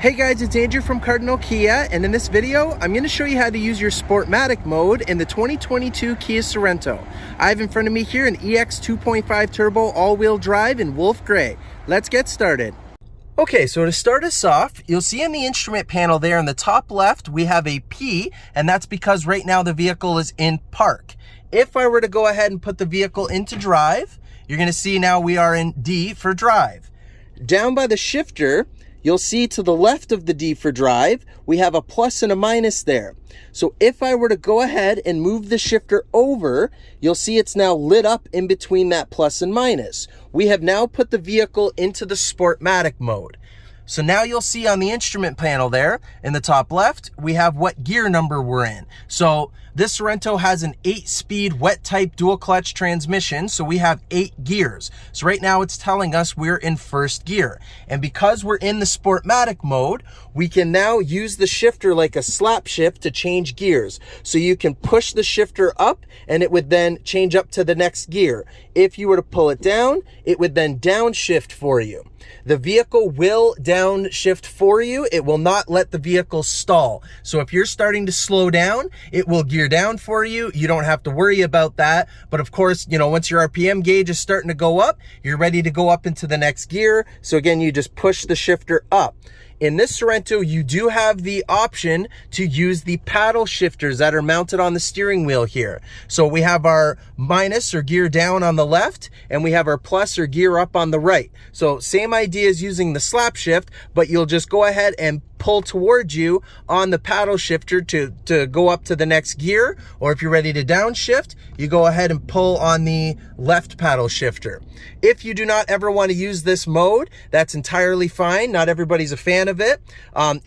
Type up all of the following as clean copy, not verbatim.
Hey guys, it's Andrew from Cardinal Kia, and in this video, I'm going to show you how to use your Sportmatic mode in the 2022 Kia Sorento. I have in front of me here an EX 2.5 turbo all-wheel drive in wolf gray. Let's get started. Okay, so to start us off, you'll see in the instrument panel there in the top left, we have a P, and that's because right now the vehicle is in park. If I were to go ahead and put the vehicle into drive, you're going to see now we are in D for drive. Down by the shifter, you'll see to the left of the D for drive, we have a plus and a minus there. So if I were to go ahead and move the shifter over, you'll see it's now lit up in between that plus and minus. We have now put the vehicle into the Sportmatic mode. So now you'll see on the instrument panel there in the top left, we have what gear number we're in. So this Sorento has an 8-speed wet type dual clutch transmission. So we have 8 gears. So right now it's telling us we're in first gear. And because we're in the Sportmatic mode, we can now use the shifter like a slap shift to change gears. So you can push the shifter up and it would then change up to the next gear. If you were to pull it down, it would then downshift for you. The vehicle will downshift for you. It will not let the vehicle stall. So if you're starting to slow down, it will gear down for you. You don't have to worry about that. But of course, once your RPM gauge is starting to go up, you're ready to go up into the next gear. So again, you just push the shifter up. In this Sorento, you do have the option to use the paddle shifters that are mounted on the steering wheel here. So we have our minus or gear down on the left, and we have our plus or gear up on the right. So same idea as using the slap shift, but you'll just go ahead and pull towards you on the paddle shifter to go up to the next gear. Or if you're ready to downshift, you go ahead and pull on the left paddle shifter. If you do not ever want to use this mode, that's entirely fine. Not everybody's a fan of it.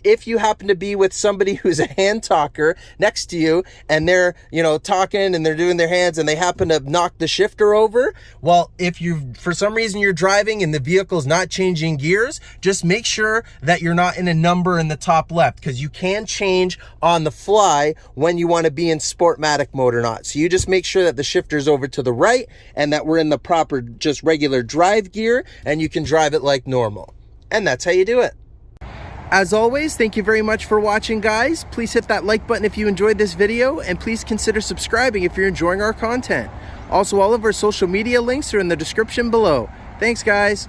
If you happen to be with somebody who's a hand talker next to you and they're, talking and they're doing their hands and they happen to knock the shifter over, well, if for some reason you're driving and the vehicle's not changing gears, just make sure that you're not in a number in the top left, because you can change on the fly when you want to be in Sportmatic mode or not. So you just make sure that the shifter's over to the right and that we're in the proper just regular drive gear and you can drive it like normal. And that's how you do it. As always, thank you very much for watching, guys. Please hit that like button if you enjoyed this video, and please consider subscribing if you're enjoying our content. Also, all of our social media links are in the description below. Thanks, guys.